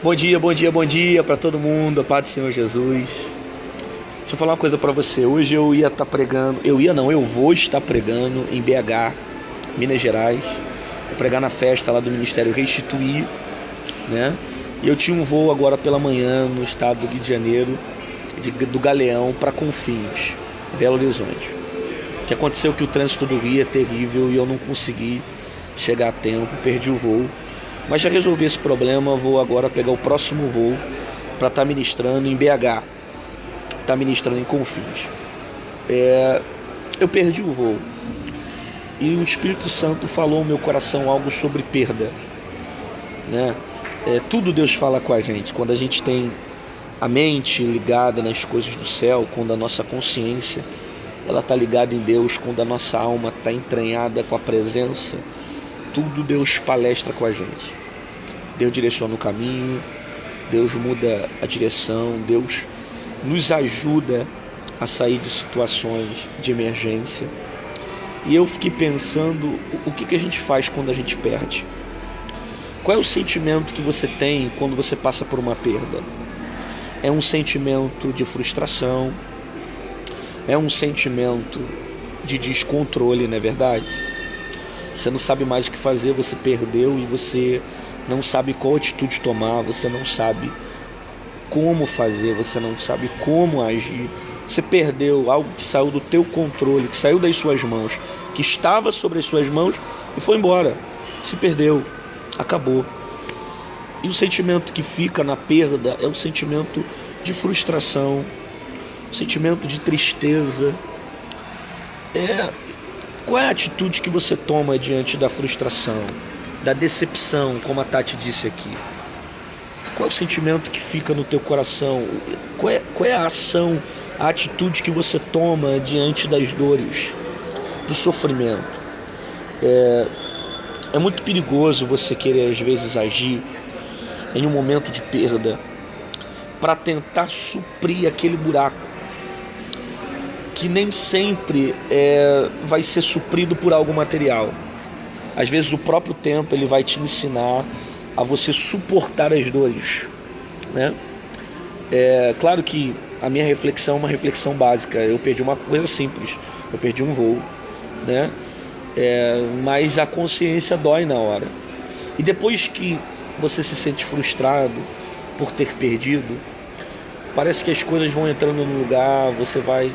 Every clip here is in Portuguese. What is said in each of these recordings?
Bom dia, bom dia, bom dia para todo mundo, a paz do Senhor Jesus. Deixa eu falar uma coisa para você. Hoje eu ia estar pregando, eu vou estar pregando em BH, Minas Gerais. Vou pregar na festa lá do Ministério Restituir, né? E eu tinha um voo agora pela manhã no estado do Rio de Janeiro, do Galeão para Confins, Belo Horizonte. O que aconteceu é que o trânsito do Rio é terrível e eu não consegui chegar a tempo, perdi o voo. Mas já resolvi esse problema, vou agora pegar o próximo voo para estar ministrando em BH, estar ministrando em Confins. Eu perdi o voo e o Espírito Santo falou no meu coração algo sobre perda, né? Tudo Deus fala com a gente, quando a gente tem a mente ligada nas coisas do céu, quando a nossa consciência ela está ligada em Deus, quando a nossa alma está entranhada com a presença, tudo Deus palestra com a gente. Deus direciona o caminho, Deus muda a direção, Deus nos ajuda a sair de situações de emergência. E eu fiquei pensando, o que a gente faz quando a gente perde? Qual é o sentimento que você tem quando você passa por uma perda? É um sentimento de frustração, é um sentimento de descontrole, não é verdade? Você não sabe mais o que fazer, você perdeu e você não sabe qual atitude tomar, você não sabe como fazer, você não sabe como agir. Você perdeu algo que saiu do teu controle, que saiu das suas mãos, que estava sobre as suas mãos e foi embora. Se perdeu, acabou. E o sentimento que fica na perda é o sentimento de frustração, o sentimento de tristeza. Qual é a atitude que você toma diante da frustração, da decepção, como a Tati disse aqui? Qual é o sentimento que fica no teu coração? Qual é a ação, a atitude que você toma diante das dores, do sofrimento? É muito perigoso você querer às vezes agir em um momento de perda para tentar suprir aquele buraco que nem sempre vai ser suprido por algo material. Às vezes o próprio tempo ele vai te ensinar a você suportar as dores, né? Claro que a minha reflexão é uma reflexão básica. Eu perdi uma coisa simples, eu perdi um voo, né? Mas a consciência dói na hora. E depois que você se sente frustrado por ter perdido, parece que as coisas vão entrando no lugar, você vai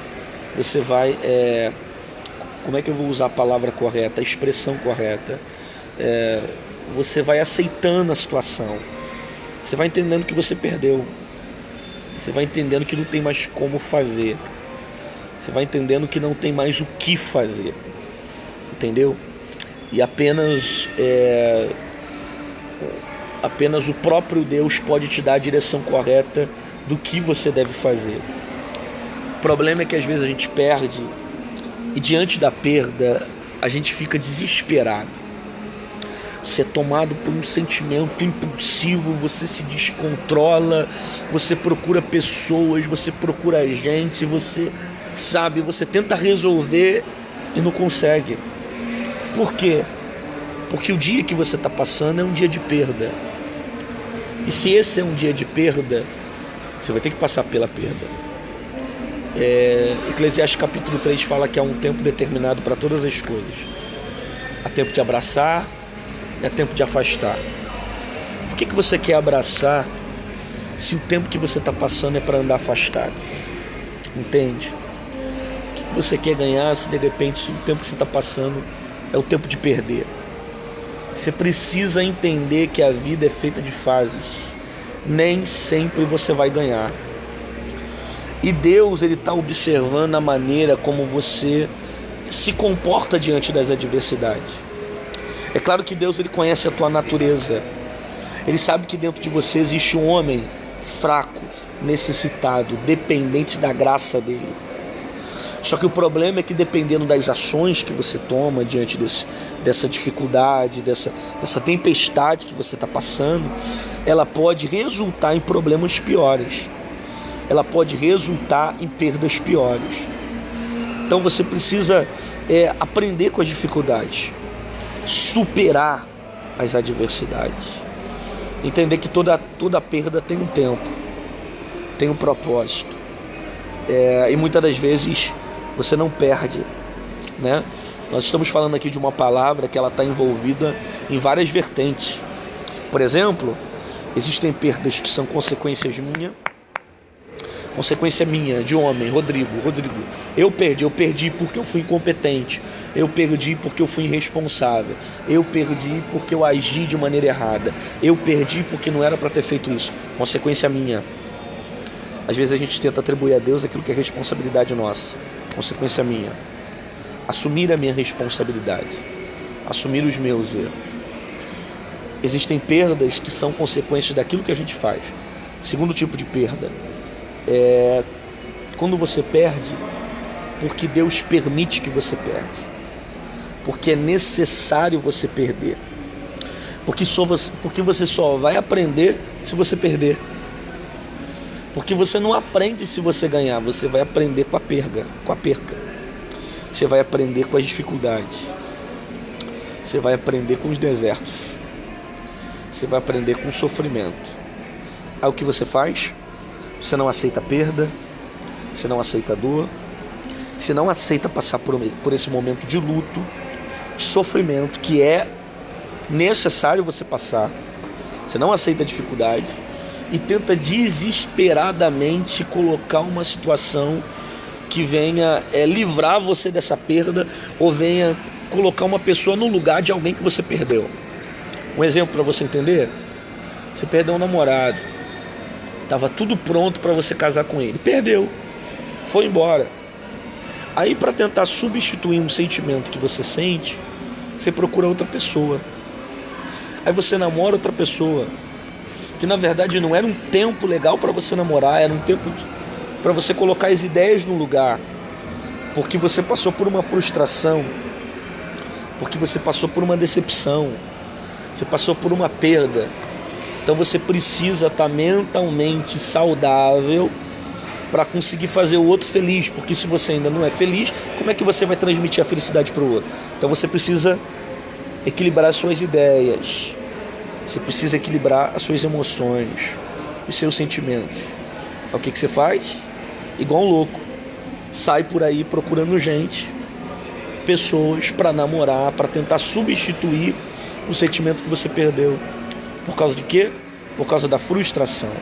como é que eu vou usar a palavra correta, a expressão correta? Você vai aceitando a situação, você vai entendendo que você perdeu, você vai entendendo que não tem mais como fazer, você vai entendendo que não tem mais o que fazer, entendeu? E apenas o próprio Deus pode te dar a direção correta do que você deve fazer. O problema é que às vezes a gente perde e diante da perda a gente fica desesperado. Você é tomado por um sentimento impulsivo, você se descontrola, você procura pessoas, você procura gente, você tenta resolver e não consegue. Por quê? Porque o dia que você está passando é um dia de perda. E se esse é um dia de perda, você vai ter que passar pela perda. Eclesiastes capítulo 3 fala que há um tempo determinado para todas as coisas. Há tempo de abraçar e há tempo de afastar. Por que você quer abraçar se o tempo que você está passando é para andar afastado? Entende? O que você quer ganhar se de repente o tempo que você está passando é o tempo de perder? Você precisa entender que a vida é feita de fases. Nem sempre você vai ganhar. E Deus ele está observando a maneira como você se comporta diante das adversidades. É claro que Deus ele conhece a tua natureza. Ele sabe que dentro de você existe um homem fraco, necessitado, dependente da graça dele. Só que o problema é que dependendo das ações que você toma diante dessa dificuldade, dessa tempestade que você está passando, ela pode resultar em problemas piores. Ela pode resultar em perdas piores. Então você precisa aprender com as dificuldades, superar as adversidades. Entender que toda perda tem um tempo, tem um propósito. E muitas das vezes você não perde, né? Nós estamos falando aqui de uma palavra que ela está envolvida em várias vertentes. Por exemplo, existem perdas que são consequência minha, de homem, Rodrigo, eu perdi porque eu fui incompetente, eu perdi porque eu fui irresponsável, eu perdi porque eu agi de maneira errada, eu perdi porque não era para ter feito isso, consequência minha. Às vezes a gente tenta atribuir a Deus aquilo que é responsabilidade nossa, consequência minha. Assumir a minha responsabilidade, assumir os meus erros. Existem perdas que são consequências daquilo que a gente faz. Segundo tipo de perda é quando você perde porque Deus permite que você perde, porque é necessário você perder, porque você só vai aprender se você perder, porque você não aprende se você ganhar, você vai aprender com a perca, você vai aprender com as dificuldades, você vai aprender com os desertos, você vai aprender com o sofrimento. Aí o que você faz? Você não aceita a perda, você não aceita a dor, você não aceita passar por esse momento de luto, de sofrimento que é necessário você passar. Você não aceita a dificuldade e tenta desesperadamente colocar uma situação que venha livrar você dessa perda, ou venha colocar uma pessoa no lugar de alguém que você perdeu. Um exemplo para você entender: você perdeu um namorado, estava tudo pronto para você casar com ele, perdeu, foi embora. Aí, para tentar substituir um sentimento que você sente, você procura outra pessoa. Aí você namora outra pessoa, que na verdade não era um tempo legal para você namorar, era um tempo para você colocar as ideias no lugar, porque você passou por uma frustração, porque você passou por uma decepção, você passou por uma perda. Então você precisa estar mentalmente saudável para conseguir fazer o outro feliz, porque se você ainda não é feliz, como é que você vai transmitir a felicidade para o outro? Então você precisa equilibrar as suas ideias, você precisa equilibrar as suas emoções, os seus sentimentos. O que você faz? Igual um louco, sai por aí procurando pessoas para namorar, para tentar substituir o sentimento que você perdeu. Por causa de quê? Por causa da frustração,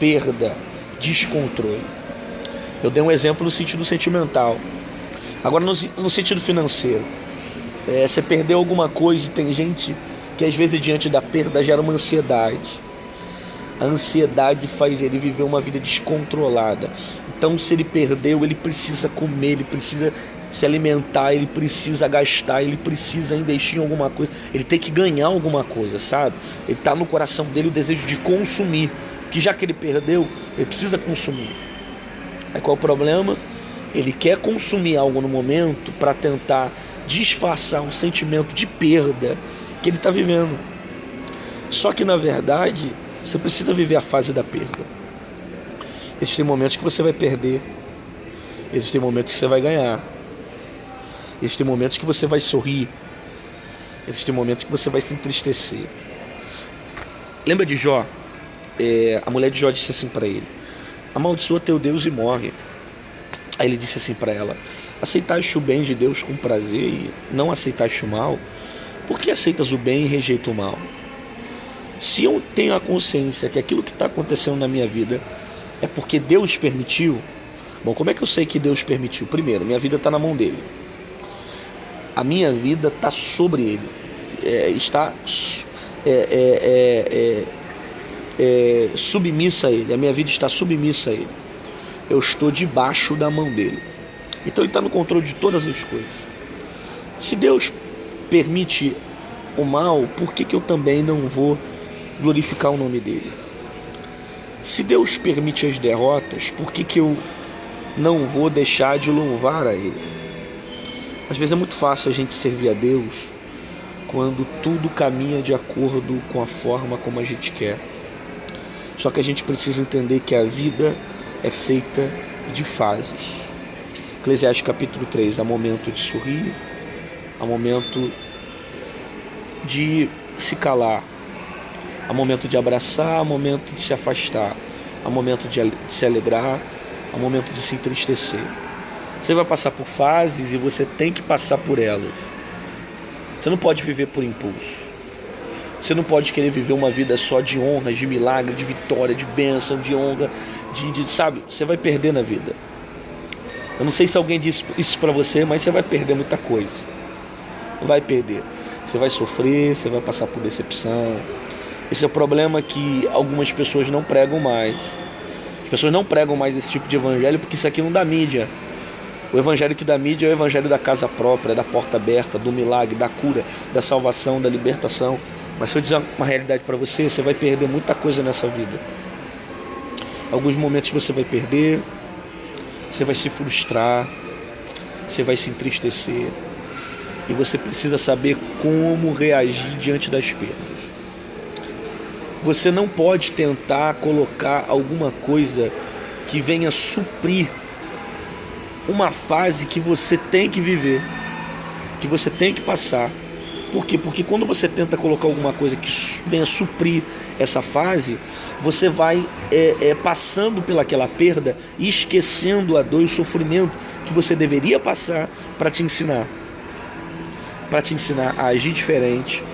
perda, descontrole. Eu dei um exemplo no sentido sentimental. Agora no sentido financeiro. Você perdeu alguma coisa e tem gente que às vezes diante da perda gera uma ansiedade. A ansiedade faz ele viver uma vida descontrolada. Então se ele perdeu, ele precisa comer, ele precisa se alimentar, ele precisa gastar, ele precisa investir em alguma coisa, ele tem que ganhar alguma coisa, sabe? Ele está no coração dele o desejo de consumir, que já que ele perdeu, ele precisa consumir. Aí qual é o problema? Ele quer consumir algo no momento para tentar disfarçar um sentimento de perda que ele está vivendo. Só que na verdade, você precisa viver a fase da perda. Existem momentos que você vai perder, existem momentos que você vai ganhar, existem momentos que você vai sorrir, existem momentos que você vai se entristecer. Lembra de Jó? A mulher de Jó disse assim para ele: amaldiçoa teu Deus e morre. Aí ele disse assim para ela: aceitaste o bem de Deus com prazer e não aceitaste o mal? Por que aceitas o bem e rejeita o mal? Se eu tenho a consciência que aquilo que está acontecendo na minha vida é porque Deus permitiu, bom, como é que eu sei que Deus permitiu? Primeiro, minha vida está na mão dele. A minha vida está sobre ele, está submissa a ele, a minha vida está submissa a ele, eu estou debaixo da mão dele, então ele está no controle de todas as coisas. Se Deus permite o mal, por que eu também não vou glorificar o nome dele? Se Deus permite as derrotas, por que eu não vou deixar de louvar a ele? Às vezes é muito fácil a gente servir a Deus quando tudo caminha de acordo com a forma como a gente quer. Só que a gente precisa entender que a vida é feita de fases. Eclesiastes capítulo 3, há momento de sorrir, há momento de se calar, Há momento de abraçar, há momento de se afastar, há momento de se alegrar, há momento de se entristecer. Você vai passar por fases e você tem que passar por elas. Você não pode viver por impulso. Você não pode querer viver uma vida só de honra, de milagre, de vitória, de bênção, de honra, sabe? Você vai perder na vida. Eu não sei se alguém disse isso pra você, mas você vai perder muita coisa. Vai perder. Você vai sofrer, você vai passar por decepção. Esse é o problema que algumas pessoas não pregam mais. As pessoas não pregam mais esse tipo de evangelho porque isso aqui não dá mídia. O evangelho que dá mídia é o evangelho da casa própria, da porta aberta, do milagre, da cura, da salvação, da libertação. Mas se eu dizer uma realidade para você, você vai perder muita coisa nessa vida. Alguns momentos você vai perder, você vai se frustrar, você vai se entristecer. E você precisa saber como reagir diante das perdas. Você não pode tentar colocar alguma coisa que venha suprir uma fase que você tem que viver, que você tem que passar. Por quê? Porque quando você tenta colocar alguma coisa que venha suprir essa fase, você vai passando pelaquela perda e esquecendo a dor e o sofrimento que você deveria passar para te ensinar. Para te ensinar a agir diferente,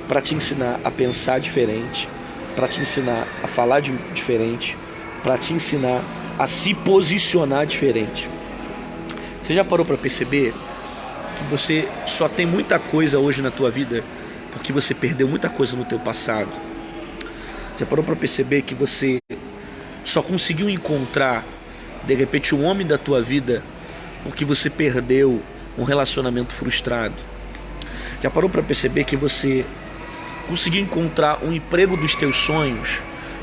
para te ensinar a pensar diferente, para te ensinar a falar diferente, para te ensinar a se posicionar diferente. Você já parou para perceber que você só tem muita coisa hoje na tua vida porque você perdeu muita coisa no teu passado? Já parou para perceber que você só conseguiu encontrar de repente o homem da tua vida porque você perdeu um relacionamento frustrado? Já parou para perceber que você conseguiu encontrar um emprego dos teus sonhos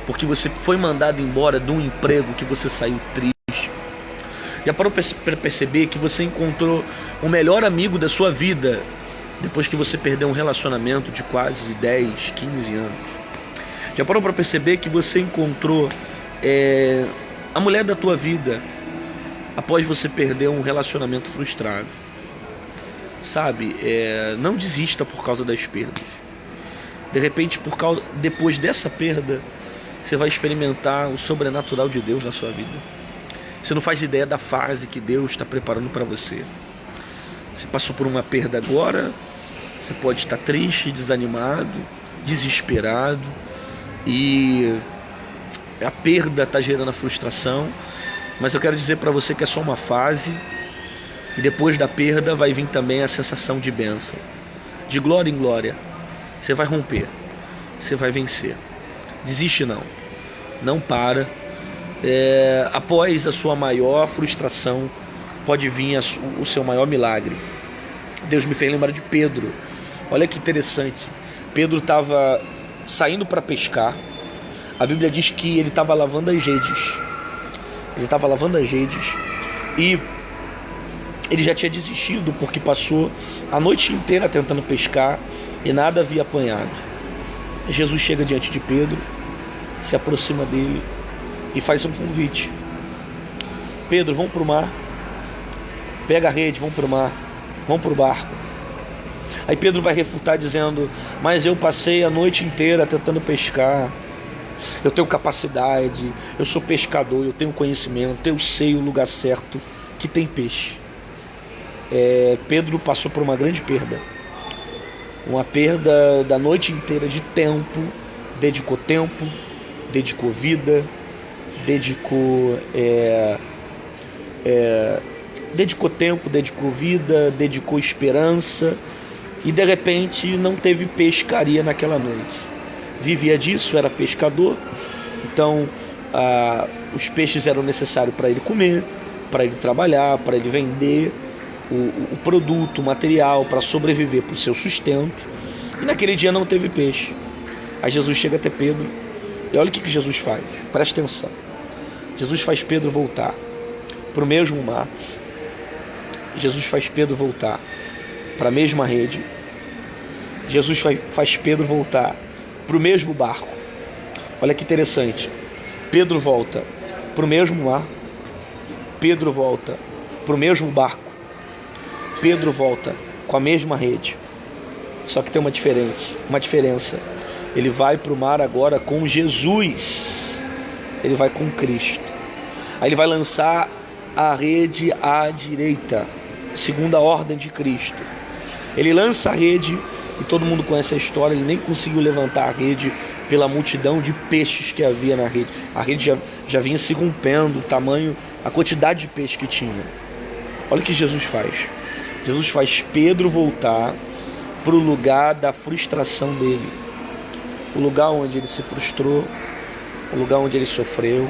porque você foi mandado embora de um emprego que você saiu triste? Já parou para perceber que você encontrou o melhor amigo da sua vida depois que você perdeu um relacionamento de quase 10, 15 anos? Já parou para perceber que você encontrou a mulher da tua vida após você perder um relacionamento frustrado? Sabe, não desista por causa das perdas. De repente, depois dessa perda, você vai experimentar o sobrenatural de Deus na sua vida. Você não faz ideia da fase que Deus está preparando para você. Você passou por uma perda agora, você pode estar triste, desanimado, desesperado, e a perda está gerando a frustração, mas eu quero dizer para você que é só uma fase, e depois da perda vai vir também a sensação de bênção. De glória em glória, você vai romper, você vai vencer. Desiste não, não para. Após a sua maior frustração pode vir o seu maior milagre. Deus me fez lembrar de Pedro. Olha que interessante. Pedro estava saindo para pescar. A Bíblia diz que ele estava lavando as redes. E ele já tinha desistido porque passou a noite inteira tentando pescar e nada havia apanhado. Jesus chega diante de Pedro, se aproxima dele e faz um convite. Pedro, vamos para o mar. Pega a rede, vamos para o mar. Vamos para o barco. Aí Pedro vai refutar dizendo: mas eu passei a noite inteira tentando pescar. Eu tenho capacidade, eu sou pescador, eu tenho conhecimento, eu sei o lugar certo que tem peixe. Pedro passou por uma grande perda. Uma perda da noite inteira de tempo. Dedicou vida, dedicou tempo, dedicou vida, dedicou esperança, e de repente não teve pescaria naquela noite. Vivia disso, era pescador, então os peixes eram necessários para ele comer, para ele trabalhar, para ele vender o produto, o material, para sobreviver, para o seu sustento. E naquele dia não teve peixe. Aí Jesus chega até Pedro, e olha o que Jesus faz, presta atenção. Jesus faz Pedro voltar para o mesmo mar. Jesus faz Pedro voltar para a mesma rede. Jesus faz Pedro voltar para o mesmo barco. Olha que interessante. Pedro volta para o mesmo mar. Pedro volta para o mesmo barco. Pedro volta com a mesma rede. Só que tem uma diferença. Ele vai para o mar agora com Jesus. Ele vai com Cristo. Aí ele vai lançar a rede à direita, segundo a ordem de Cristo. Ele lança a rede e todo mundo conhece a história. Ele nem conseguiu levantar a rede pela multidão de peixes que havia na rede. A rede já vinha se rompendo, o tamanho, a quantidade de peixe que tinha. Olha o que Jesus faz. Jesus faz Pedro voltar para o lugar da frustração dele. O lugar onde ele se frustrou, o lugar onde ele sofreu,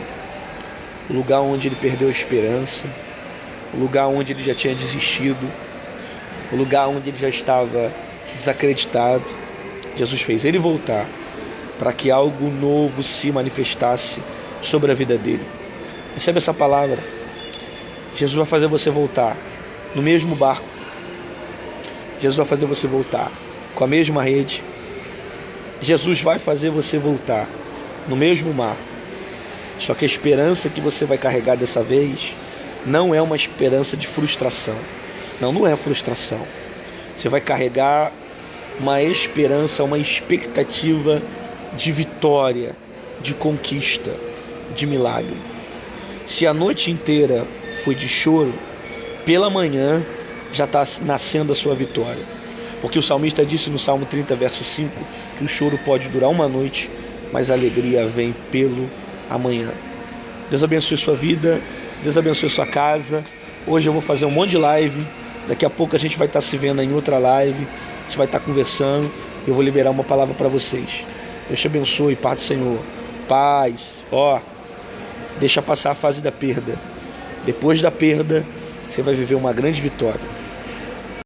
o lugar onde ele perdeu a esperança, o lugar onde ele já tinha desistido, o lugar onde ele já estava desacreditado. Jesus fez ele voltar para que algo novo se manifestasse sobre a vida dele. Recebe essa palavra. Jesus vai fazer você voltar no mesmo barco. Jesus vai fazer você voltar com a mesma rede. Jesus vai fazer você voltar no mesmo mar. Só que a esperança que você vai carregar dessa vez não é uma esperança de frustração. Não é frustração. Você vai carregar uma esperança, uma expectativa de vitória, de conquista, de milagre. Se a noite inteira foi de choro, pela manhã já está nascendo a sua vitória. Porque o salmista disse no Salmo 30, verso 5, que o choro pode durar uma noite, mas a alegria vem pelo amanhã. Deus abençoe sua vida, Deus abençoe sua casa. Hoje eu vou fazer um monte de live. Daqui a pouco a gente vai estar se vendo em outra live. A gente vai estar conversando. Eu vou liberar uma palavra para vocês. Deus te abençoe, paz do Senhor. Paz. Deixa passar a fase da perda. Depois da perda, você vai viver uma grande vitória.